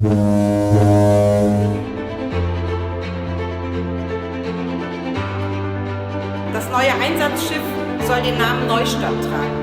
Das neue Einsatzschiff soll den Namen Neustadt tragen.